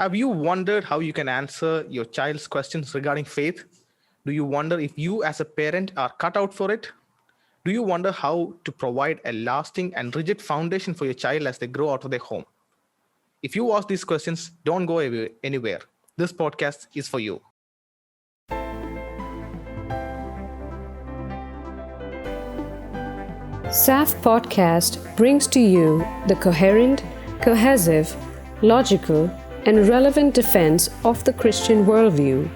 Have you wondered how you can answer your child's questions regarding faith? Do you wonder if you as a parent are cut out for it? Do you wonder how to provide a lasting and rigid foundation for your child as they grow out of their home? If you ask these questions, don't go anywhere. This podcast is for you. SAFT Podcast brings to you the coherent, cohesive, logical, and relevant defense of the Christian worldview.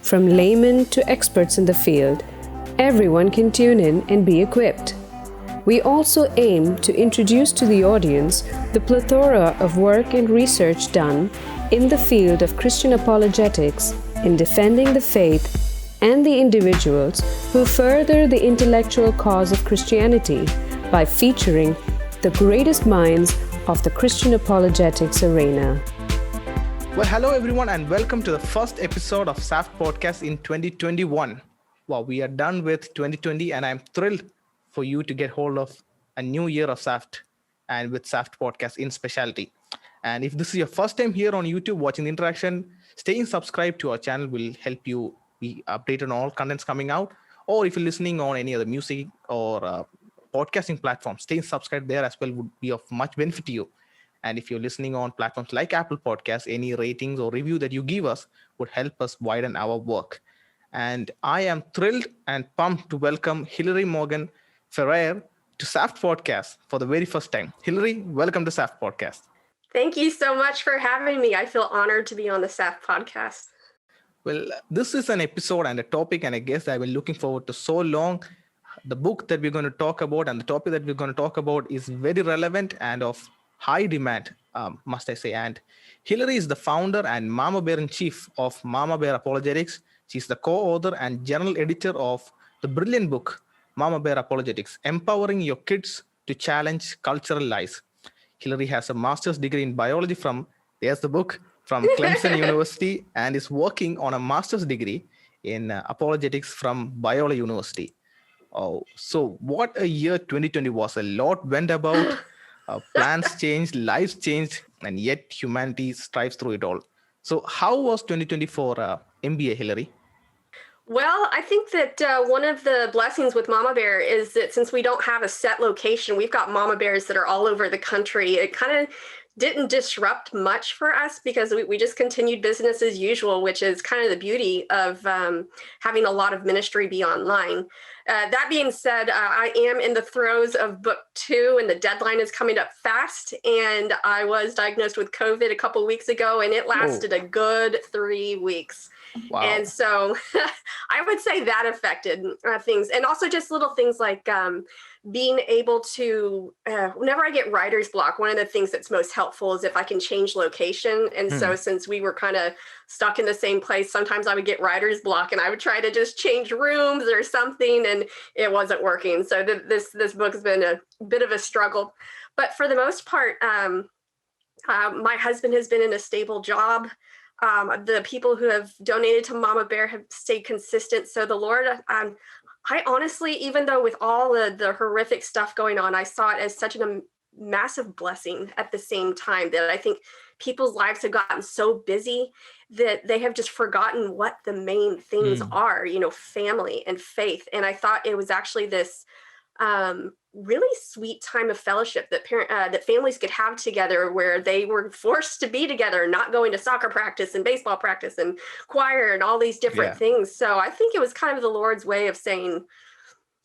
From laymen to experts in the field, everyone can tune in and be equipped. We also aim to introduce to the audience the plethora of work and research done in the field of Christian apologetics in defending the faith and the individuals who further the intellectual cause of Christianity by featuring the greatest minds of the Christian apologetics arena. Well, hello everyone and welcome to the first episode of SAFT Podcast in 2021. Wow, we are done with 2020 and I'm thrilled for you to get hold of a new year of SAFT and with SAFT Podcast in specialty. And if this is your first time here on YouTube watching the interaction, staying subscribed to our channel will help you be updated on all contents coming out. Or if you're listening on any other music or podcasting platform, staying subscribed there as well would be of much benefit to you. And if you're listening on platforms like Apple Podcasts, any ratings or review that you give us would help us widen our work. And I am thrilled and pumped to welcome Hilary Morgan Ferrer to SAFT Podcast for the very first time. Hilary, welcome to SAFT Podcast. Thank you so much for having me. I feel honored to be on the SAFT Podcast. Well, this is an episode and a topic and a guest I've been looking forward to so long. The book that we're going to talk about and the topic that we're going to talk about is very relevant and of high demand, must I say. And Hilary is the founder and Mama Bear in Chief of Mama Bear Apologetics. She's the co-author and general editor of the brilliant book, Mama Bear Apologetics, Empowering Your Kids to Challenge Cultural Lies. Hilary has a master's degree in biology from Clemson University and is working on a master's degree in apologetics from Biola University. Oh, so what a year 2020 was. A lot went about, plans changed, lives changed, and yet humanity strives through it all. So how was 2020 for MBA, Hilary? Well, I think that one of the blessings with Mama Bear is that since we don't have a set location, we've got Mama Bears that are all over the country. It kind of didn't disrupt much for us because we just continued business as usual, which is kind of the beauty of having a lot of ministry be online. That being said, I am in the throes of book 2 and the deadline is coming up fast. And I was diagnosed with COVID a couple of weeks ago and it lasted a good 3 weeks. Wow. And so I would say that affected things. And also just little things like being able to, whenever I get writer's block, one of the things that's most helpful is if I can change location. And so since we were kind of stuck in the same place, sometimes I would get writer's block and I would try to just change rooms or something and it wasn't working. So this book has been a bit of a struggle. But for the most part, my husband has been in a stable job. The people who have donated to Mama Bear have stayed consistent. So the Lord, I honestly, even though with all the horrific stuff going on, I saw it as such a massive blessing at the same time that I think people's lives have gotten so busy that they have just forgotten what the main things are, family and faith. And I thought it was actually this really sweet time of fellowship that families could have together where they were forced to be together, not going to soccer practice and baseball practice and choir and all these different things. So I think it was kind of the Lord's way of saying,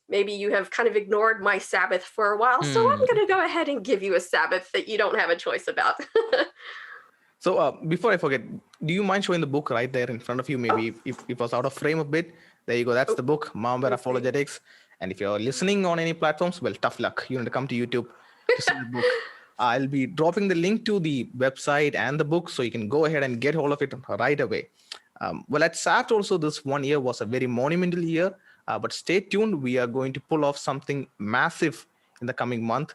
maybe you have kind of ignored my Sabbath for a while. So I'm going to go ahead and give you a Sabbath that you don't have a choice about. So before I forget, do you mind showing the book right there in front of you? Maybe if it was out of frame a bit. There you go. That's the book, Mama Bear Apologetics. And if you're listening on any platforms, well, tough luck. You need to come to YouTube to see the book. I'll be dropping the link to the website and the book so you can go ahead and get hold of it right away. Well, at SAFT also, this one year was a very monumental year. But stay tuned. We are going to pull off something massive in the coming month.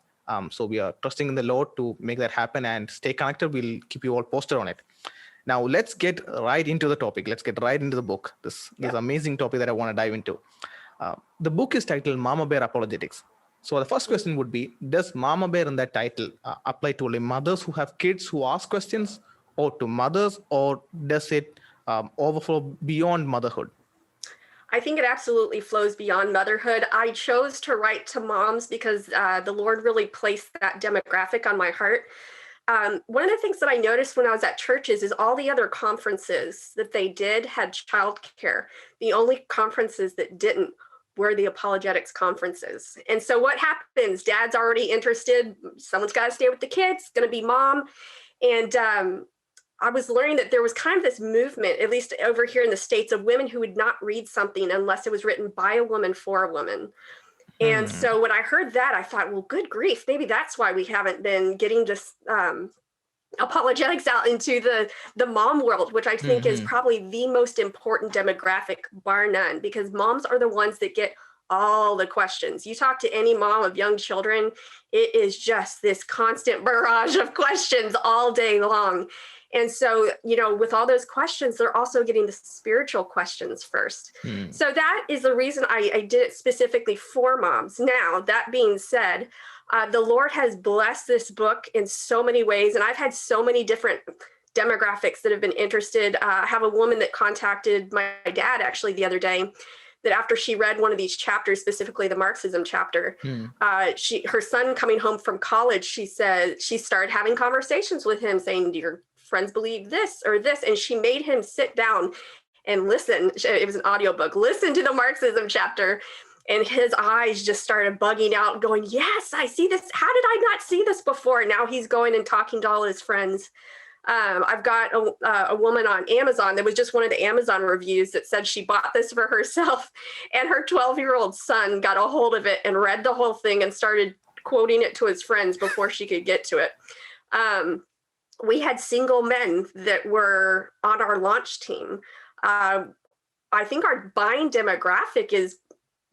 So we are trusting in the Lord to make that happen and stay connected. We'll keep you all posted on it. Now, let's get right into the topic. Let's get right into the book. This amazing topic that I want to dive into. The book is titled Mama Bear Apologetics. So the first question would be, does Mama Bear in that title apply to only mothers who have kids who ask questions, or to mothers, or does it overflow beyond motherhood? I think it absolutely flows beyond motherhood. I chose to write to moms because the Lord really placed that demographic on my heart. One of the things that I noticed when I was at churches is all the other conferences that they did had childcare. The only conferences that didn't were the apologetics conferences. And so what happens? Dad's already interested. Someone's got to stay with the kids. It's going to be mom. And I was learning that there was kind of this movement, at least over here in the States, of women who would not read something unless it was written by a woman for a woman. And so when I heard that, I thought, well, good grief, maybe that's why we haven't been getting just apologetics out into the mom world, which I think is probably the most important demographic, bar none, because moms are the ones that get all the questions. You talk to any mom of young children, it is just this constant barrage of questions all day long. And so, with all those questions, they're also getting the spiritual questions first. So that is the reason I did it specifically for moms. Now, that being said, the Lord has blessed this book in so many ways. And I've had so many different demographics that have been interested. I have a woman that contacted my dad actually the other day, that after she read one of these chapters, specifically the Marxism chapter, her son coming home from college, she said she started having conversations with him saying, "Do your friends believe this or this?" And she made him sit down and listen. It was an audiobook. Listen to the Marxism chapter. And his eyes just started bugging out, going, "Yes, I see this. How did I not see this before?" Now he's going and talking to all his friends. I've got a woman on Amazon that was just one of the Amazon reviews that said she bought this for herself, and her 12-year-old son got a hold of it and read the whole thing and started quoting it to his friends before she could get to it. We had single men that were on our launch team. I think our buying demographic is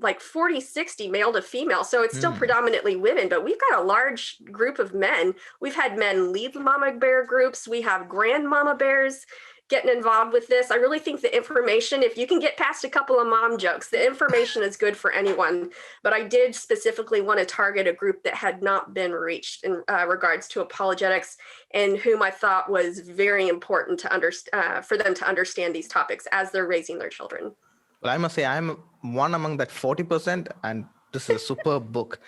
like 40-60 male to female. So it's still predominantly women, but we've got a large group of men. We've had men lead mama bear groups. We have grandmama bears getting involved with this. I really think the information, if you can get past a couple of mom jokes, the information is good for anyone. But I did specifically want to target a group that had not been reached in regards to apologetics, and whom I thought was very important to for them to understand these topics as they're raising their children. Well, I must say I'm one among that 40%, and this is a superb book.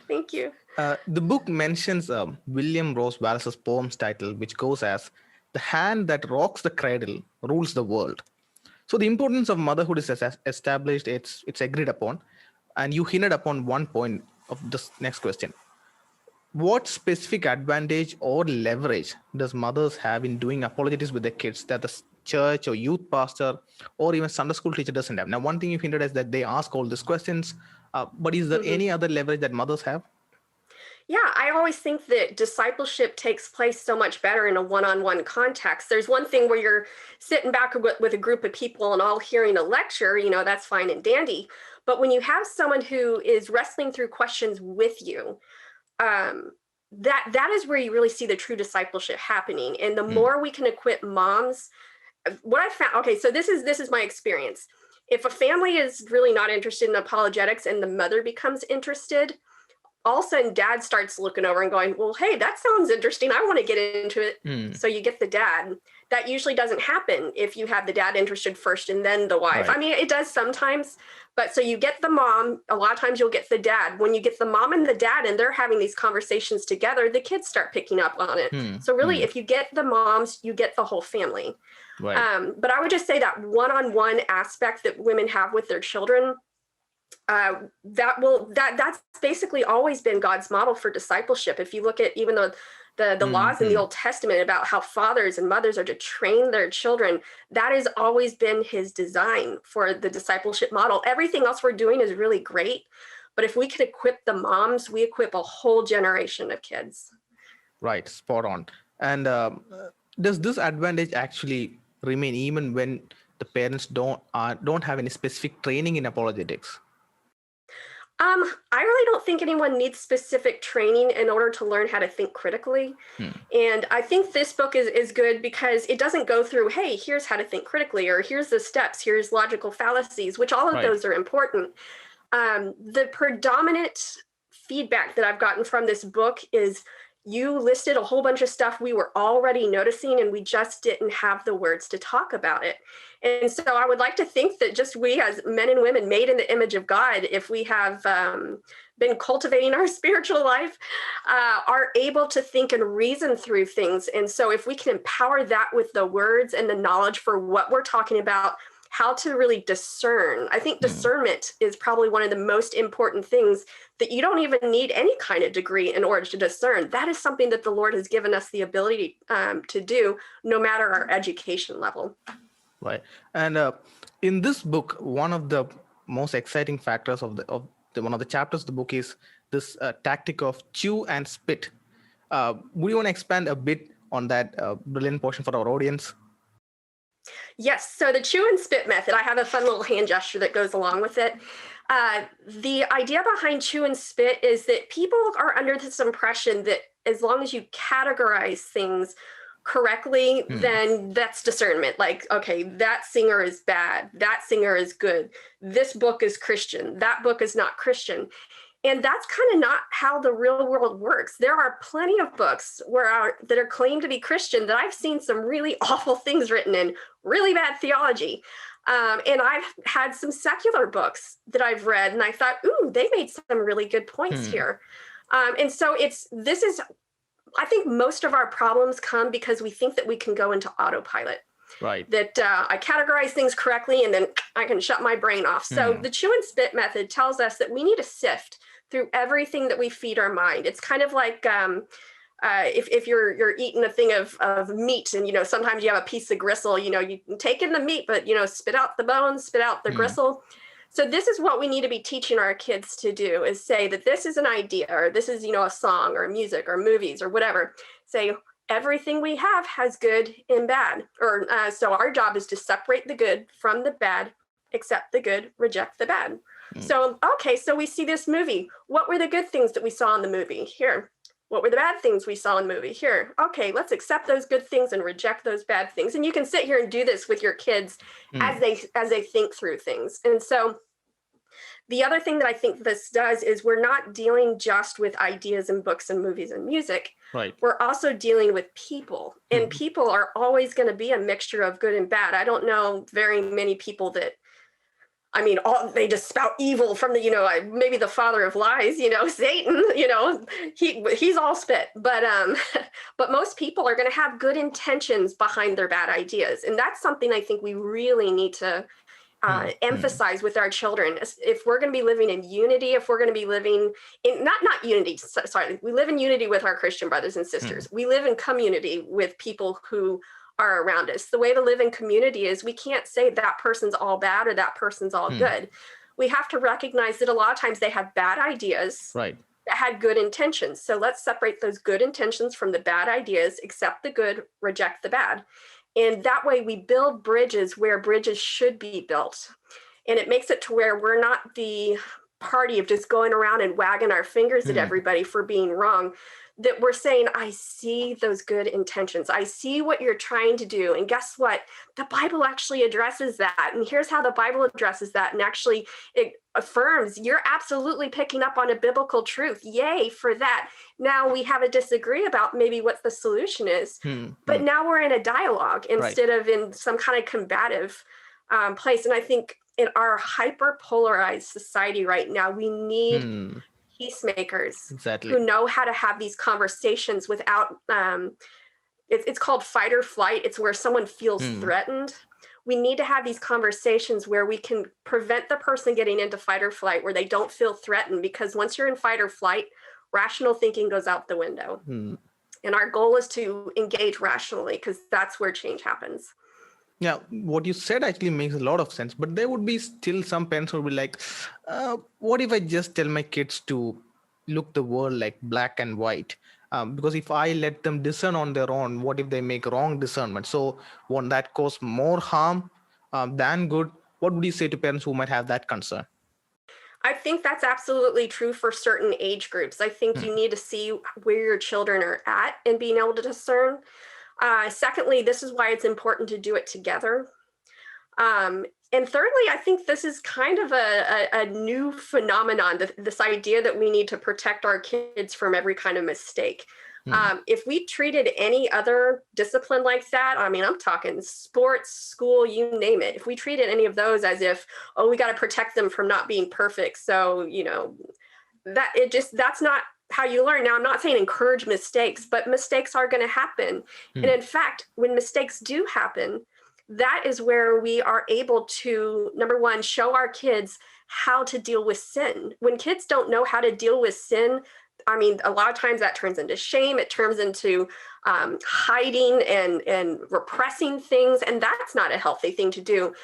Thank you. The book mentions William Rose Wallace's poem's title, which goes as "The hand that rocks the cradle rules the world." So the importance of motherhood is established, it's agreed upon, and you hinted upon one point of this next question. What specific advantage or leverage does mothers have in doing apologetics with their kids that the church or youth pastor or even Sunday school teacher doesn't have? Now, one thing you hinted is that they ask all these questions, but is there any other leverage that mothers have? Yeah, I always think that discipleship takes place so much better in a one-on-one context. There's one thing where you're sitting back with a group of people and all hearing a lecture, that's fine and dandy. But when you have someone who is wrestling through questions with you, that is where you really see the true discipleship happening. And the more we can equip moms, what I found, okay, so this is my experience. If a family is really not interested in apologetics and the mother becomes interested, all of a sudden dad starts looking over and going, "Well, hey, that sounds interesting. I want to get into it." So you get the dad. That usually doesn't happen if you have the dad interested first and then the wife. Right. I mean, it does sometimes, but so you get the mom, a lot of times you'll get the dad. When you get the mom and the dad and they're having these conversations together, the kids start picking up on it. So really, if you get the moms, you get the whole family. Right. But I would just say that one-on-one aspect that women have with their children, that's basically always been God's model for discipleship. If you look at even the laws in the Old Testament about how fathers and mothers are to train their children, that has always been his design for the discipleship model. Everything else we're doing is really great, but if we can equip the moms, we equip a whole generation of kids. Right, spot on. And does this advantage actually remain even when the parents don't have any specific training in apologetics? I really don't think anyone needs specific training in order to learn how to think critically. And I think this book is good because it doesn't go through, hey, here's how to think critically, or here's the steps, here's logical fallacies, which all of those are important. The predominant feedback that I've gotten from this book is you listed a whole bunch of stuff we were already noticing, and we just didn't have the words to talk about it. And so I would like to think that just we as men and women made in the image of God, if we have been cultivating our spiritual life, are able to think and reason through things. And so if we can empower that with the words and the knowledge for what we're talking about, how to really discern. I think discernment is probably one of the most important things, that you don't even need any kind of degree in order to discern. That is something that the Lord has given us the ability to do, no matter our education level. Right. And in this book, one of the most exciting factors of one of the chapters of the book is this tactic of chew and spit. Would you want to expand a bit on that brilliant portion for our audience? Yes. So the chew and spit method, I have a fun little hand gesture that goes along with it. The idea behind chew and spit is that people are under this impression that as long as you categorize things correctly, then that's discernment. Like, okay, that singer is bad, that singer is good, this book is Christian, that book is not Christian. And that's kind of not how the real world works. There are plenty of books that are claimed to be Christian that I've seen some really awful things written in, really bad theology. And I've had some secular books that I've read, and I thought, ooh, they made some really good points here. And so I think most of our problems come because we think that we can go into autopilot. Right. That I categorize things correctly and then I can shut my brain off. So the chew and spit method tells us that we need to sift through everything that we feed our mind. It's kind of like if you're eating a thing of meat, and sometimes you have a piece of gristle, you can take in the meat, but spit out the bones, spit out the gristle. So this is what we need to be teaching our kids to do, is say that this is an idea, or this is a song or music or movies or whatever. Say everything we have has good and bad, or so our job is to separate the good from the bad, accept the good, reject the bad. So, okay, so we see this movie. What were the good things that we saw in the movie? Here. What were the bad things we saw in the movie? Here. Okay, let's accept those good things and reject those bad things. And you can sit here and do this with your kids as they think through things. And so the other thing that I think this does is we're not dealing just with ideas and books and movies and music. Right. We're also dealing with people. And people are always going to be a mixture of good and bad. I don't know very many people that, they just spout evil from maybe the father of lies, Satan, he's all spit. But most people are going to have good intentions behind their bad ideas. And that's something I think we really need to emphasize with our children. If we're going to be living in unity, if we're going to be living in not unity, sorry, we live in unity with our Christian brothers and sisters. We live in community with people who are around us. The way to live in community is we can't say that person's all bad or that person's all good. We have to recognize that a lot of times they have bad ideas that had good intentions. So let's separate those good intentions from the bad ideas, accept the good, reject the bad. And that way we build bridges where bridges should be built. And it makes it to where we're not the party of just going around and wagging our fingers at everybody for being wrong. That we're saying, I see those good intentions. I see what you're trying to do. And guess what? The Bible actually addresses that. And here's how the Bible addresses that. And actually it affirms you're absolutely picking up on a biblical truth. Yay for that. Now we have a disagree about maybe what the solution is. But now we're in a dialogue instead of in some kind of combative place. And I think in our hyper-polarized society right now, we need peacemakers who know how to have these conversations without it's called fight or flight. It's where someone feels threatened. We need to have these conversations where we can prevent the person getting into fight or flight, where they don't feel threatened, because once you're in fight or flight, rational thinking goes out the window. And our goal is to engage rationally, because that's where change happens. Yeah, what you said actually makes a lot of sense, but there would be still some parents who would be like, what if I just tell my kids to look the world like black and white? Because if I let them discern on their own, what if they make wrong discernment? So won't that cause more harm than good? What would you say to parents who might have that concern? I think that's absolutely true for certain age groups. I think you need to see where your children are at and being able to discern. Secondly, this is why it's important to do it together. And thirdly, I think this is kind of a new phenomenon, this idea that we need to protect our kids from every kind of mistake. If we treated any other discipline like that, I mean, I'm talking sports, school, you name it. If we treated any of those as if, oh, we got to protect them from not being perfect. So, that's not how you learn. Now, I'm not saying encourage mistakes, but mistakes are going to happen. And in fact, when mistakes do happen, that is where we are able to, number one, show our kids how to deal with sin. When kids don't know how to deal with sin, I mean, a lot of times that turns into shame. It turns into hiding and repressing things. And that's not a healthy thing to do.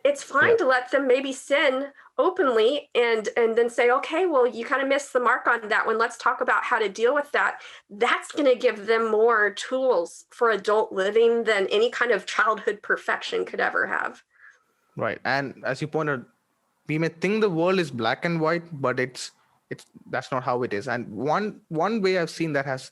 It's fine to let them maybe sin openly and then say, okay, well, you kind of missed the mark on that one. Let's talk about how to deal with that. That's going to give them more tools for adult living than any kind of childhood perfection could ever have. Right. And as you pointed, we may think the world is black and white, but that's not how it is. And one way I've seen that has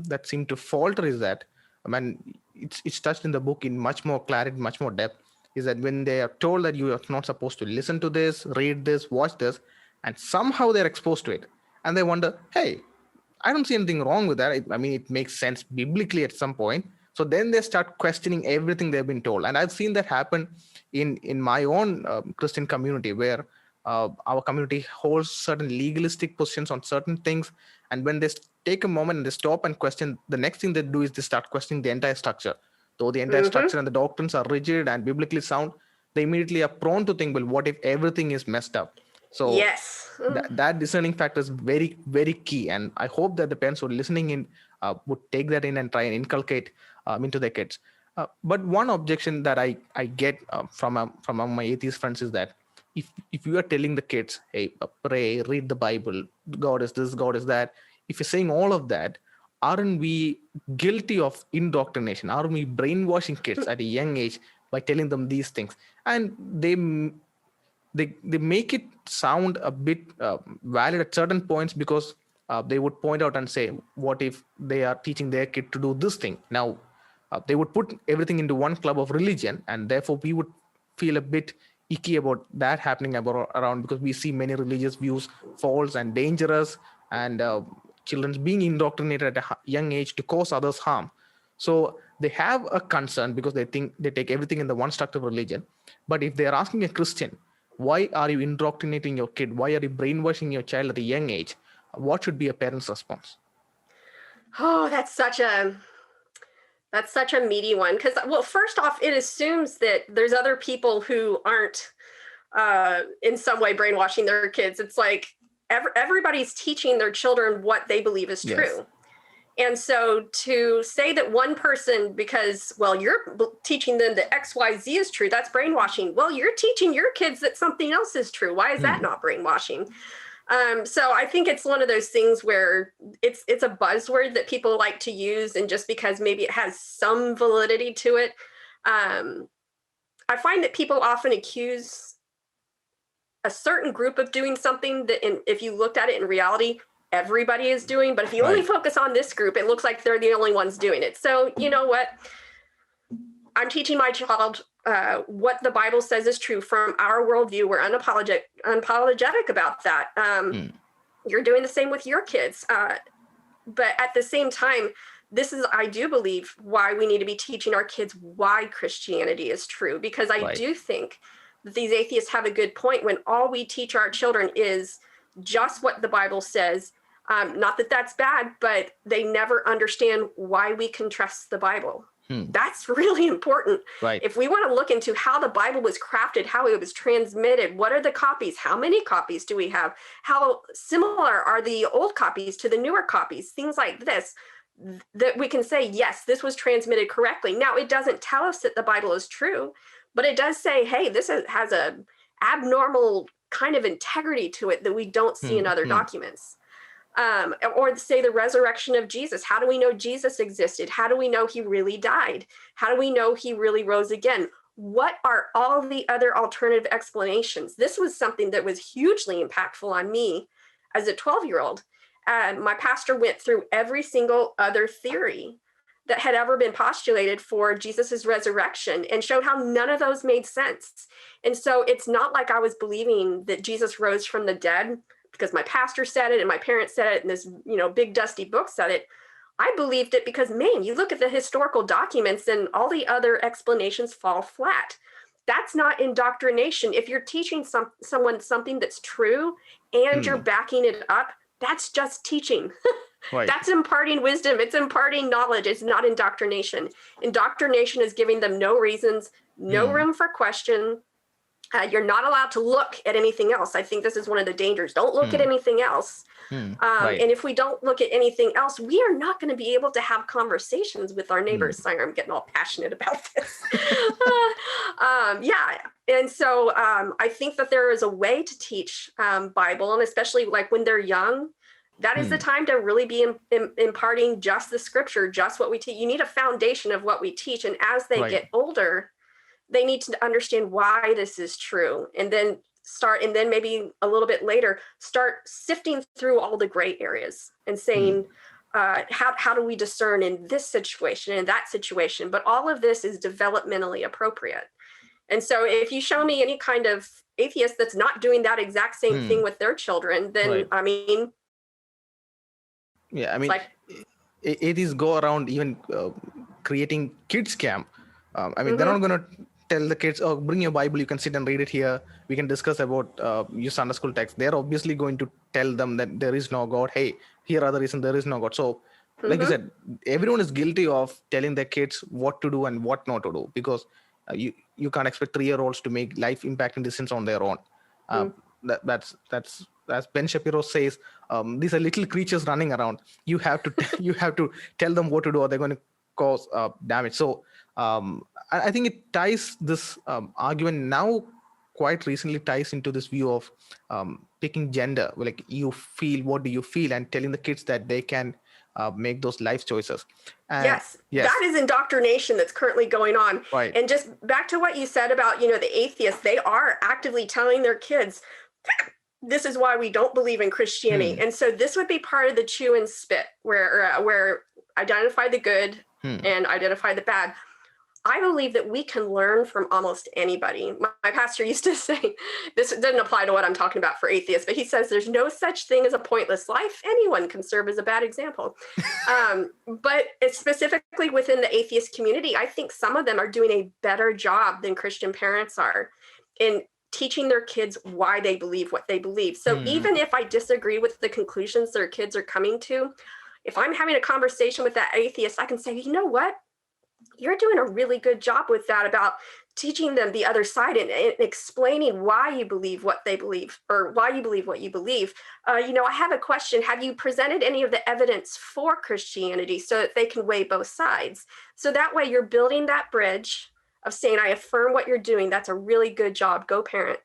that seemed to falter is that, I mean, it's touched in the book in much more clarity, much more depth, is that when they are told that you are not supposed to listen to this, read this, watch this, and somehow they're exposed to it, and they wonder, hey, I don't see anything wrong with that. I mean, it makes sense biblically at some point. So then they start questioning everything they've been told. And I've seen that happen in my own Christian community, where our community holds certain legalistic positions on certain things. And when they take a moment and they stop and question, the next thing they do is they start questioning the entire structure. Though the entire structure and the doctrines are rigid and biblically sound, they immediately are prone to think, well, what if everything is messed up? So yes, that discerning factor is very, very key. And I hope that the parents who are listening in would take that in and try and inculcate into their kids. But one objection that I get from my atheist friends is that if you are telling the kids, hey, pray, read the Bible, God is this, God is that, if you're saying all of that, aren't we guilty of indoctrination? Aren't we brainwashing kids at a young age by telling them these things? And they make it sound a bit valid at certain points, because they would point out and say, what if they are teaching their kid to do this thing? Now, they would put everything into one club of religion, and therefore we would feel a bit icky about that happening around, because we see many religious views false and dangerous, and children being indoctrinated at a young age to cause others harm. So they have a concern because they think they take everything in the one structure of religion. But if they're asking a Christian, why are you indoctrinating your kid? Why are you brainwashing your child at a young age? What should be a parent's response? Oh, that's such a meaty one. Because, well, first off, it assumes that there's other people who aren't in some way brainwashing their kids. It's like everybody's teaching their children what they believe is true. Yes. And so to say that one person, because, well, you're teaching them that X, Y, Z is true, that's brainwashing. Well, you're teaching your kids that something else is true. Why is that not brainwashing? So I think it's one of those things where it's a buzzword that people like to use, and just because maybe it has some validity to it. I find that people often accuse a certain group of doing something that, if you looked at it in reality, everybody is doing. But if you only focus on this group, it looks like they're the only ones doing it. So you know what? I'm teaching my child what the Bible says is true from our worldview. We're unapologetic about that. You're doing the same with your kids. But at the same time, this is, I do believe, why we need to be teaching our kids why Christianity is true. Because I do think that these atheists have a good point when all we teach our children is just what the Bible says. Not that that's bad, but they never understand why we can trust the Bible. That's really important. If we want to look into how the Bible was crafted, how it was transmitted, what are the copies? How many copies do we have? How similar are the old copies to the newer copies? Things like this, that we can say, yes, this was transmitted correctly. Now, it doesn't tell us that the Bible is true, but it does say, hey, this has a abnormal kind of integrity to it that we don't see in other documents. Or say the resurrection of Jesus. How do we know Jesus existed? How do we know he really died? How do we know he really rose again? What are all the other alternative explanations? This was something that was hugely impactful on me as a 12-year-old. My pastor went through every single other theory that had ever been postulated for Jesus's resurrection and showed how none of those made sense. And so it's not like I was believing that Jesus rose from the dead because my pastor said it and my parents said it and this, big dusty book said it. I believed it because, man, you look at the historical documents and all the other explanations fall flat. That's not indoctrination. If you're teaching someone something that's true and you're backing it up, that's just teaching. Right. That's imparting wisdom. It's imparting knowledge. It's not indoctrination. Indoctrination is giving them no reasons, no room for question. You're not allowed to look at anything else. I think this is one of the dangers. Don't look at anything else. Right. And if we don't look at anything else, we are not going to be able to have conversations with our neighbors. Sorry, I'm getting all passionate about this. Yeah. And so I think that there is a way to teach Bible, and especially like when they're young, that is the time to really be imparting just the scripture, just what we teach. You need a foundation of what we teach. And as they get older, they need to understand why this is true, and then maybe a little bit later, start sifting through all the gray areas and saying, how do we discern in this situation and that situation? But all of this is developmentally appropriate. And so if you show me any kind of atheist that's not doing that exact same thing with their children, then I mean, yeah, I mean, it is go around even creating kids camp. I mean, they're not going to tell the kids, oh, bring your Bible, you can sit and read it here. We can discuss about your Sunday school text. They're obviously going to tell them that there is no God. Hey, here are the reasons there is no God. So like you said, everyone is guilty of telling their kids what to do and what not to do, because you can't expect 3-year-olds to make life impacting decisions on their own. That's as Ben Shapiro says, these are little creatures running around. You have to tell them what to do, or they're going to cause damage. So I think it ties this argument now quite recently ties into this view of picking gender, like you feel, what do you feel, and telling the kids that they can make those life choices. Yes, that is indoctrination that's currently going on. Right. And just back to what you said about, the atheists, they are actively telling their kids, this is why we don't believe in Christianity. And so this would be part of the chew and spit, where identify the good and identify the bad. I believe that we can learn from almost anybody. My pastor used to say, this doesn't apply to what I'm talking about for atheists, but he says there's no such thing as a pointless life. Anyone can serve as a bad example. But it's specifically within the atheist community, I think some of them are doing a better job than Christian parents are in teaching their kids why they believe what they believe. So even if I disagree with the conclusions their kids are coming to, if I'm having a conversation with that atheist, I can say, you know what? You're doing a really good job with that, about teaching them the other side and explaining why you believe what they believe, or why you believe what you believe. I have a question. Have you presented any of the evidence for Christianity so that they can weigh both sides? So that way you're building that bridge of saying, I affirm what you're doing. That's a really good job. Go parent.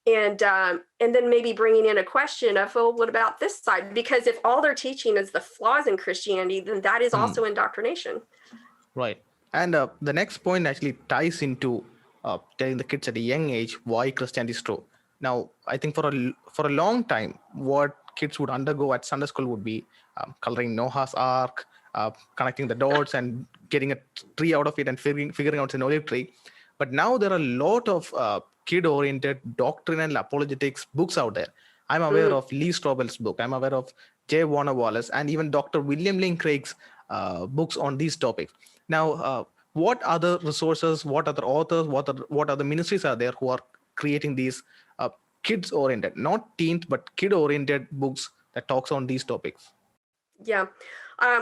And then maybe bringing in a question of, well, what about this side? Because if all they're teaching is the flaws in Christianity, then that is also indoctrination. Right. And the next point actually ties into telling the kids at a young age why Christianity is true. Now, I think for a long time, what kids would undergo at Sunday school would be coloring Noah's Ark, connecting the dots and getting a tree out of it and figuring out an olive tree. But now there are a lot of kid-oriented doctrinal apologetics books out there. I'm aware of Lee Strobel's book. I'm aware of J. Warner Wallace, and even Dr. William Lane Craig's books on these topics. Now, what other resources, what other authors, what other ministries are there who are creating these kids-oriented, not teens, but kid-oriented books that talks on these topics? Yeah.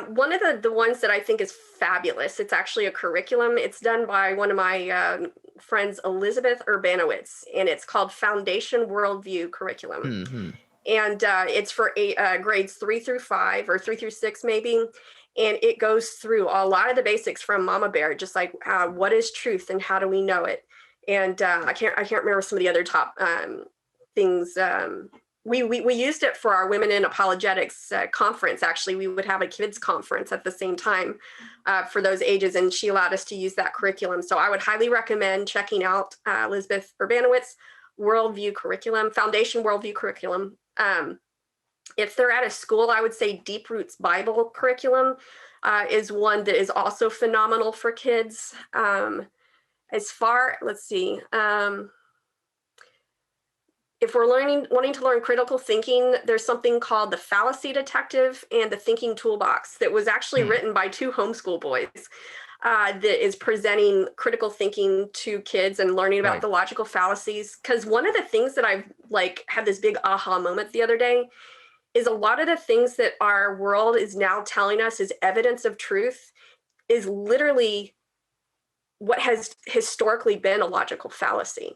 One of the ones that I think is fabulous, it's actually a curriculum. It's done by one of my friends, Elizabeth Urbanowitz, and it's called Foundation Worldview Curriculum. And it's for grades 3 through 5 or 3 through 6 maybe. And it goes through a lot of the basics from Mama Bear, just like what is truth and how do we know it? And I can't remember some of the other top things. We used it for our Women in Apologetics conference. Actually, we would have a kids conference at the same time for those ages, and she allowed us to use that curriculum. So I would highly recommend checking out Elizabeth Urbanowitz Worldview Curriculum, Foundation Worldview Curriculum. If they're at a school, I would say Deep Roots Bible Curriculum is one that is also phenomenal for kids. Let's see. if we're wanting to learn critical thinking, there's something called the Fallacy Detective and the Thinking Toolbox that was actually written by two homeschool boys that is presenting critical thinking to kids and learning about the logical fallacies. Because one of the things that I've had this big aha moment the other day is a lot of the things that our world is now telling us is evidence of truth is literally what has historically been a logical fallacy.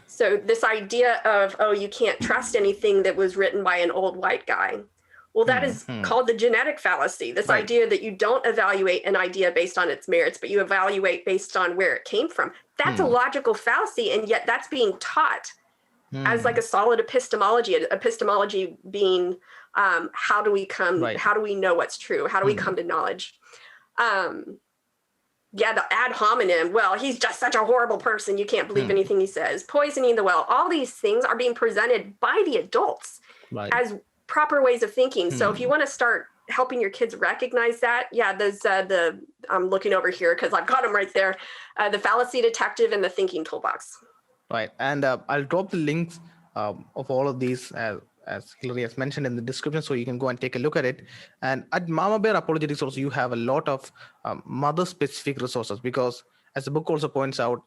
So this idea of, oh, you can't trust anything that was written by an old white guy. Well, that is called the genetic fallacy. This idea that you don't evaluate an idea based on its merits, but you evaluate based on where it came from. That's a logical fallacy. And yet that's being taught as like a solid epistemology being how do we know what's true? How do we come to knowledge? The ad hominem, well, he's just such a horrible person. You can't believe anything he says. Poisoning the well. All these things are being presented by the adults as proper ways of thinking. So if you want to start helping your kids recognize that, there's I'm looking over here because I've got them right there, the Fallacy Detective and the Thinking Toolbox. Right. And I'll drop the links of all of these as Hillary has mentioned in the description, so you can go and take a look at it. And at Mama Bear Apologetics also, you have a lot of mother-specific resources, because as the book also points out,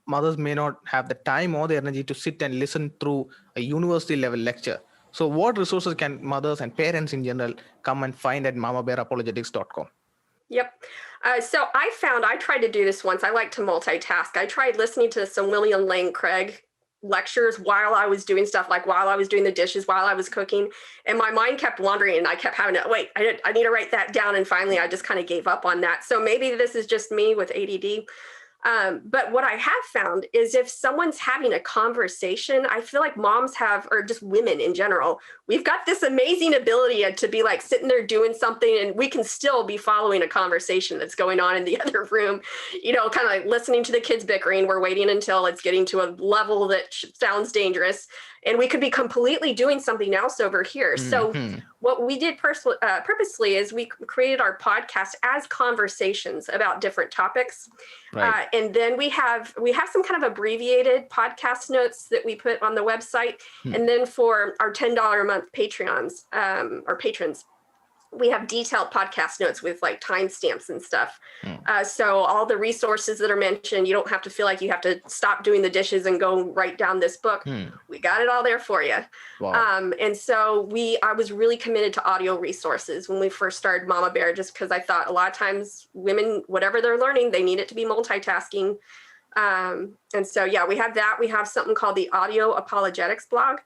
mothers may not have the time or the energy to sit and listen through a university-level lecture. So what resources can mothers and parents in general come and find at mamabearapologetics.com? Yep. So I tried to do this once. I like to multitask. I tried listening to some William Lane Craig lectures while I was doing stuff, like while I was doing the dishes, while I was cooking, and my mind kept wandering and I kept having to wait, I need to write that down. And finally I just kind of gave up on that. So maybe this is just me with ADD. But what I have found is if someone's having a conversation, I feel like moms have, or just women in general, we've got this amazing ability to be like sitting there doing something and we can still be following a conversation that's going on in the other room, kind of like listening to the kids bickering. We're waiting until it's getting to a level that sounds dangerous. And we could be completely doing something else over here. So what we did purposely is we created our podcast as conversations about different topics. And then we have some kind of abbreviated podcast notes that we put on the website. And then for our $10 a month Patreons, our patrons, we have detailed podcast notes with like timestamps and stuff. So all the resources that are mentioned, you don't have to feel like you have to stop doing the dishes and go write down this book. We got it all there for you. Wow. And so I was really committed to audio resources when we first started Mama Bear, just because I thought a lot of times women, whatever they're learning, they need it to be multitasking. And so, we have that. We have something called the Audio Apologetics blog,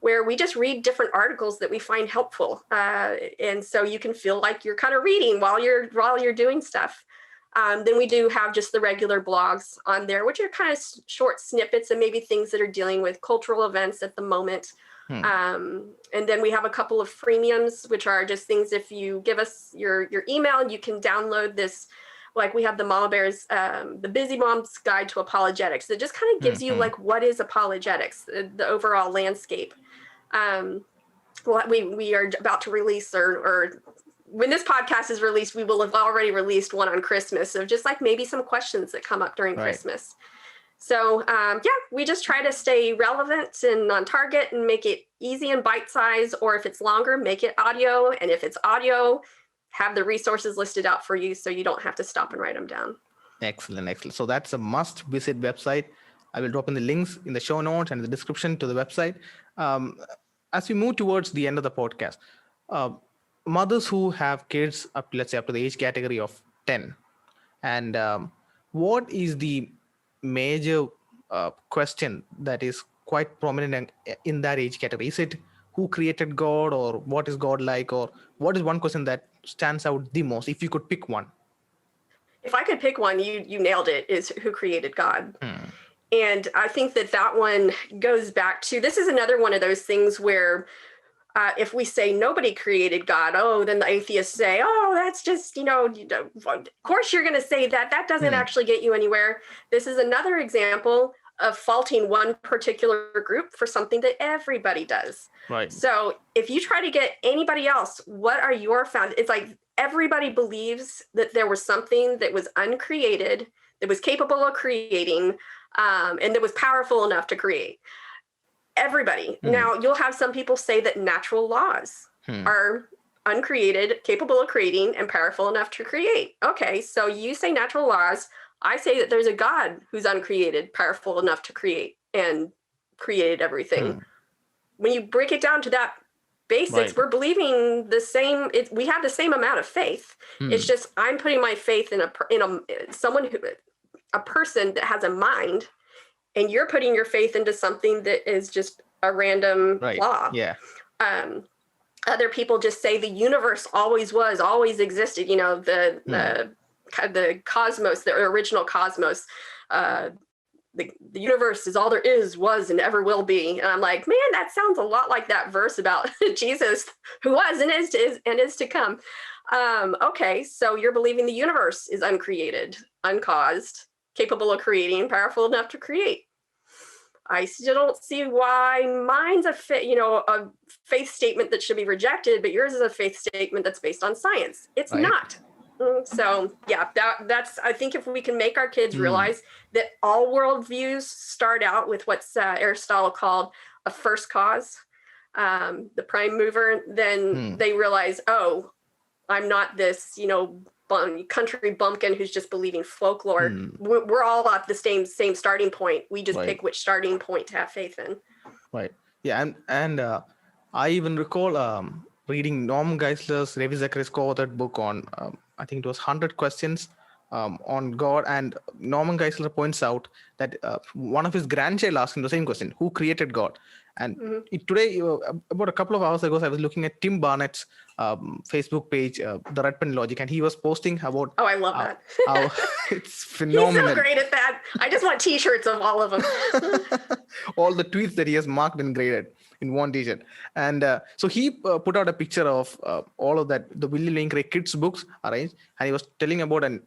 where we just read different articles that we find helpful. And so you can feel like you're kind of reading while you're doing stuff. Then we do have just the regular blogs on there, which are kind of short snippets and maybe things that are dealing with cultural events at the moment. And then we have a couple of freemiums, which are just things, if you give us your email, you can download this. Like we have the Mama Bears, the Busy Mom's Guide to Apologetics. It just kind of gives you like, what is apologetics, the overall landscape. We are about to release, or when this podcast is released, we will have already released one on Christmas of just like maybe some questions that come up during Christmas. So we just try to stay relevant and on target and make it easy and bite-sized, or if it's longer, make it audio. And if it's audio, have the resources listed out for you so you don't have to stop and write them down. Excellent. So that's a must visit website. I will drop in the links in the show notes and the description to the website. As we move towards the end of the podcast, mothers who have kids up to the age category of 10, and what is the major question that is quite prominent in that age category? Is it who created God, or what is God like, or what is one question that stands out the most, if you could pick one? If I could pick one, you nailed it, is who created God. And I think that one goes back to, this is another one of those things where if we say nobody created God, then the atheists say, that's just, of course you're going to say that. That doesn't actually get you anywhere. This is another example of faulting one particular group for something that everybody does. Right. So if you try to get anybody else, what are your found? It's like everybody believes that there was something that was uncreated, that was capable of creating, and that was powerful enough to create. Everybody. Now, you'll have some people say that natural laws are uncreated, capable of creating, and powerful enough to create. Okay, so you say natural laws. I say that there's a God who's uncreated, powerful enough to create, and created everything. When you break it down to that basics, we're believing the same. We have the same amount of faith. It's just I'm putting my faith in a person that has a mind, and you're putting your faith into something that is just a random law. Yeah. Other people just say the universe always was, always existed. You know, the cosmos, the original cosmos. The universe is all there is, was, and ever will be. And I'm like, man, that sounds a lot like that verse about Jesus, who was and is to come. Okay, so you're believing the universe is uncreated, uncaused, capable of creating, powerful enough to create. I still don't see why mine's a faith statement that should be rejected, but yours is a faith statement that's based on science. It's not. So yeah, that's, I think if we can make our kids realize that all worldviews start out with what's Aristotle called a first cause, the prime mover, then they realize, oh, I'm not this, country bumpkin who's just believing folklore. We're all at the same starting point. We just pick which starting point to have faith in. Right. Yeah. And I even recall reading Norman Geisler's, Ravi Zachary's co-authored book on, I think it was 100 questions on God. And Norman Geisler points out that one of his grandchild asked him the same question: who created God? And today, about a couple of hours ago, I was looking at Tim Barnett's Facebook page, The Red Pen Logic, and he was posting about... Oh, I love that. It's phenomenal. He's so great at that. I just want t-shirts of all of them. All the tweets that he has marked and graded in one t-shirt. And so he put out a picture of all of that, the William Lane Craig kids books arranged, and he was telling about a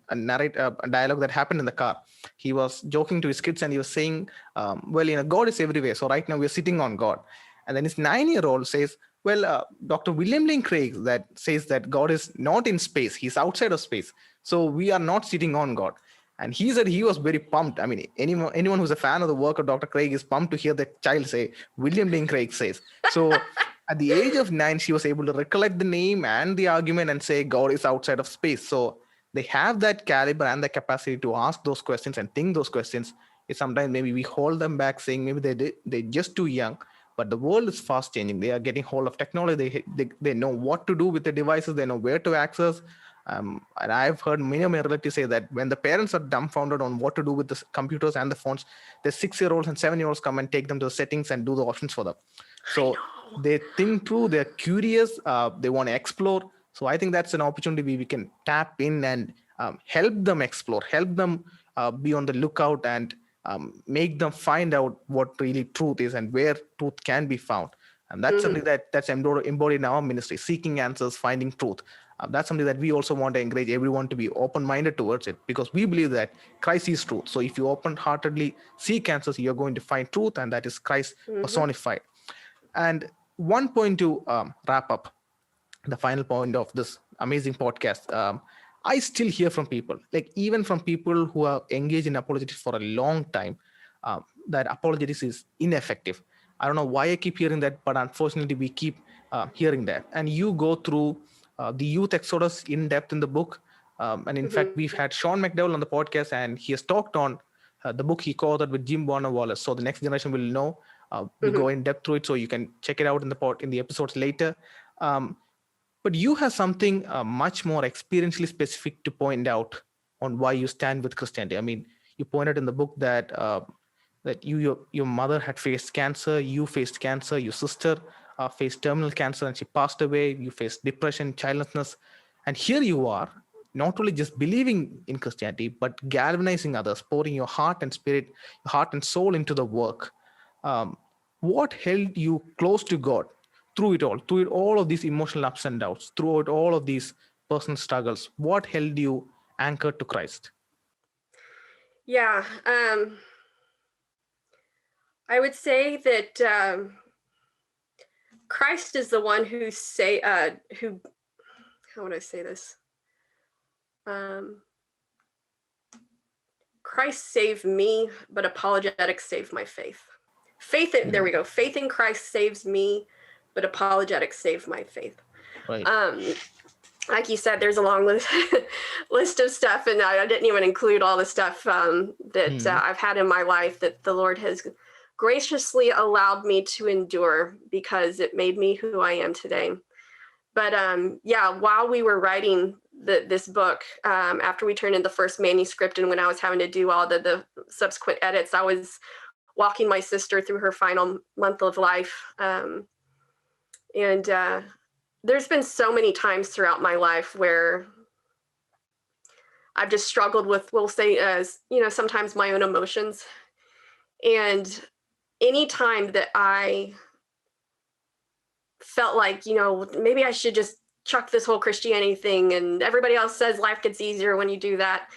dialogue that happened in the car. He was joking to his kids and he was saying, God is everywhere. So right now we're sitting on God. And then his 9-year-old says, Dr. William Lane Craig that says that God is not in space. He's outside of space. So we are not sitting on God. And he said he was very pumped. I mean, anyone who's a fan of the work of Dr. Craig is pumped to hear that child say, William Lane Craig says. So at the age of 9, she was able to recollect the name and the argument and say God is outside of space. So they have that caliber and the capacity to ask those questions and think those questions. It's sometimes maybe we hold them back saying maybe they're just too young. But the world is fast changing. They are getting hold of technology. They know what to do with the devices. They know where to access. And I've heard many of my relatives say that when the parents are dumbfounded on what to do with the computers and the phones, the 6-year-olds and 7-year-olds come and take them to the settings and do the options for them. So they think through, they're curious, they want to explore. So I think that's an opportunity we can tap in and help them explore, help them be on the lookout and make them find out what really truth is and where truth can be found. And that's something that's embodied in our ministry, seeking answers, finding truth. That's something that we also want to encourage everyone to be open-minded towards it, because we believe that Christ is truth. So if you open-heartedly seek answers, you're going to find truth, and that is Christ personified. And one point to wrap up, the final point of this amazing podcast, I still hear from people, like even from people who are engaged in apologetics for a long time, that apologetics is ineffective. I don't know why I keep hearing that, but unfortunately we keep hearing that. And you go through the youth exodus in depth in the book. And in fact, we've had Sean McDowell on the podcast, and he has talked on the book he co-authored with Jim Warner Wallace. So the next generation will know. We go in depth through it, so you can check it out in the episodes later. But you have something much more experientially specific to point out on why you stand with Christianity. I mean, you pointed in the book that your mother had faced cancer, you faced cancer, your sister faced terminal cancer and she passed away, you faced depression, childlessness. And here you are, not only just believing in Christianity, but galvanizing others, pouring your heart and spirit, your heart and soul into the work. What held you close to God through it all of these emotional ups and downs, throughout all of these personal struggles? What held you anchored to Christ? Yeah, I would say that Christ is the one how would I say this? Christ saved me, but apologetics saved my faith. There we go. Faith in Christ saves me, but apologetics saved my faith. Right. Like you said, there's a long list of stuff, and I didn't even include all the stuff that I've had in my life that the Lord has graciously allowed me to endure because it made me who I am today. But while we were writing this book, after we turned in the first manuscript and when I was having to do all the subsequent edits, I was walking my sister through her final month of life. There's been so many times throughout my life where I've just struggled with, we'll say, sometimes my own emotions. And any time that I felt like, maybe I should just chuck this whole Christianity thing, and everybody else says life gets easier when you do that,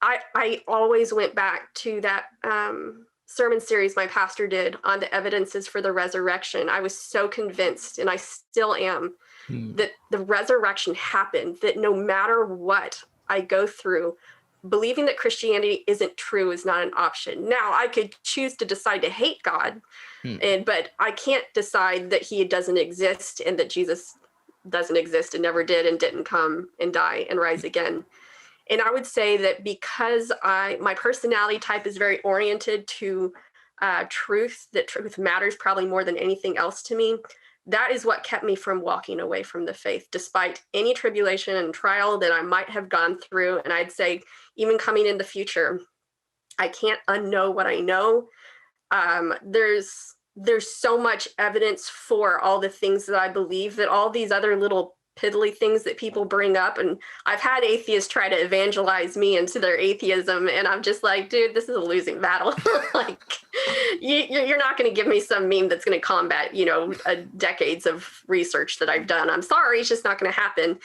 I always went back to that sermon series my pastor did on the evidences for the resurrection. I was so convinced, and I still am, that the resurrection happened, that no matter what I go through, believing that Christianity isn't true is not an option. Now, I could choose to decide to hate God, but I can't decide that he doesn't exist and that Jesus doesn't exist and never did and didn't come and die and rise again. And I would say that because my personality type is very oriented to truth, that truth matters probably more than anything else to me, that is what kept me from walking away from the faith, despite any tribulation and trial that I might have gone through. And I'd say even coming in the future, I can't unknow what I know. There's so much evidence for all the things that I believe, that all these other little piddly things that people bring up. And I've had atheists try to evangelize me into their atheism. And I'm just like, dude, this is a losing battle. Like, you're not going to give me some meme that's going to combat, decades of research that I've done. I'm sorry, it's just not going to happen.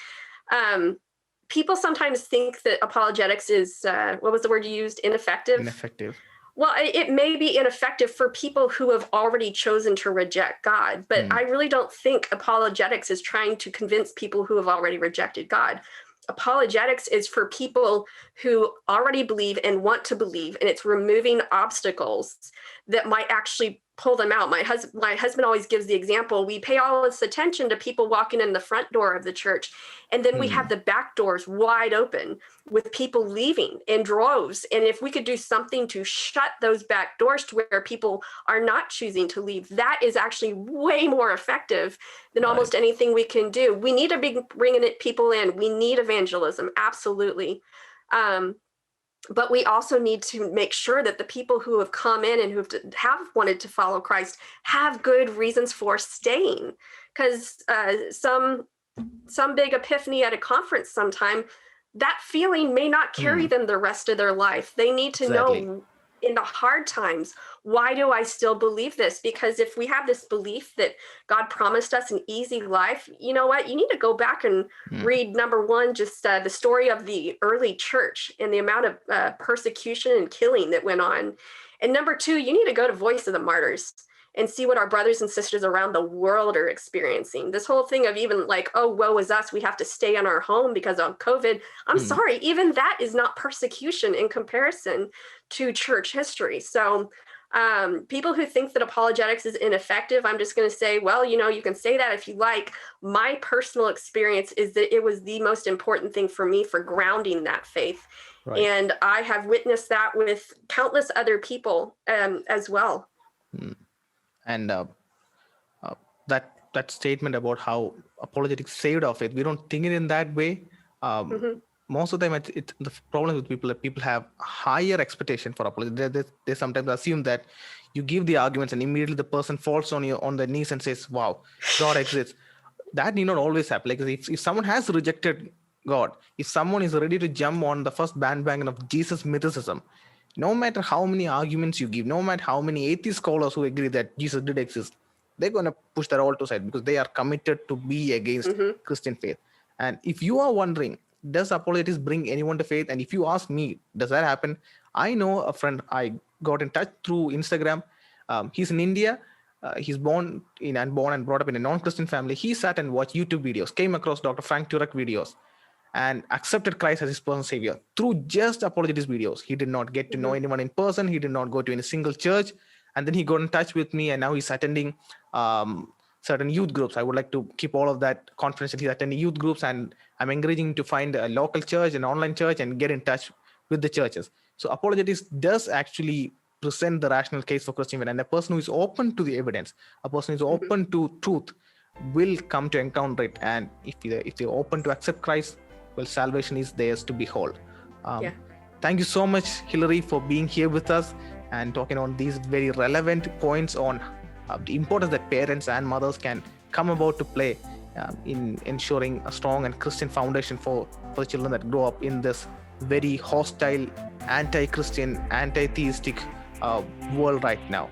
People sometimes think that apologetics is, what was the word you used? Ineffective? Ineffective. Well, it may be ineffective for people who have already chosen to reject God, but I really don't think apologetics is trying to convince people who have already rejected God. Apologetics is for people who already believe and want to believe, and it's removing obstacles that might actually pull them out. My husband always gives the example. We pay all this attention to people walking in the front door of the church, and then we have the back doors wide open with people leaving in droves. And if we could do something to shut those back doors to where people are not choosing to leave, that is actually way more effective than almost anything we can do. We need to be bringing people in. We need evangelism, absolutely. But we also need to make sure that the people who have come in and who have wanted to follow Christ have good reasons for staying. Because some big epiphany at a conference sometime, that feeling may not carry them the rest of their life. They need to know in the hard times, why do I still believe this? Because if we have this belief that God promised us an easy life, you know what? You need to go back and read, number one, just the story of the early church and the amount of persecution and killing that went on. And number two, you need to go to Voice of the Martyrs and see what our brothers and sisters around the world are experiencing. This whole thing of even like, oh, woe is us, we have to stay in our home because of COVID. I'm sorry, even that is not persecution in comparison to church history. So people who think that apologetics is ineffective, I'm just going to say, well, you can say that if you like. My personal experience is that it was the most important thing for me for grounding that faith. Right. And I have witnessed that with countless other people as well. And that statement about how apologetics saved our faith, we don't think it in that way. Most of the time, the problem with people that people have higher expectation for apologetics. They sometimes assume that you give the arguments and immediately the person falls on their knees and says, "Wow, God exists." That need not always happen. Like if someone has rejected God, if someone is ready to jump on the first bandwagon of Jesus mythicism, no matter how many arguments you give, no matter how many atheist scholars who agree that Jesus did exist, they're going to push that all to side because they are committed to be against Christian faith. And if you are wondering, does apologetics bring anyone to faith? And if you ask me, does that happen? I know a friend I got in touch through Instagram. He's in India. He's born and brought up in a non-Christian family. He sat and watched YouTube videos, came across Dr. Frank Turek videos, and accepted Christ as his personal savior through just apologetics videos. He did not get to know anyone in person. He did not go to any single church. And then he got in touch with me, and now he's attending certain youth groups. I would like to keep all of that confidential. He's attending youth groups, and I'm encouraging him to find a local church, an online church, and get in touch with the churches. So apologetics does actually present the rational case for Christian faith, and a person who is open to the evidence, a person who is open to truth, will come to encounter it. And if they're open to accept Christ, well, salvation is theirs to behold. Thank you so much, Hillary, for being here with us and talking on these very relevant points on the importance that parents and mothers can come about to play in ensuring a strong and Christian foundation for the children that grow up in this very hostile, anti-Christian, anti-theistic world right now.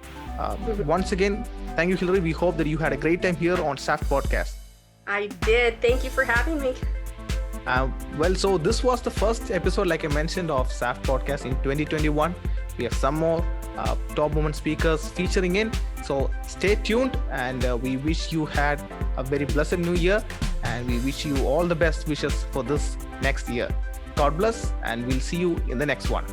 Once again, thank you, Hillary. We hope that you had a great time here on SAFT Podcast. I did. Thank you for having me. So this was the first episode, like I mentioned, of SAFT Podcast in 2021. We have some more top women speakers featuring in. So stay tuned, and we wish you had a very blessed new year, and we wish you all the best wishes for this next year. God bless, and we'll see you in the next one.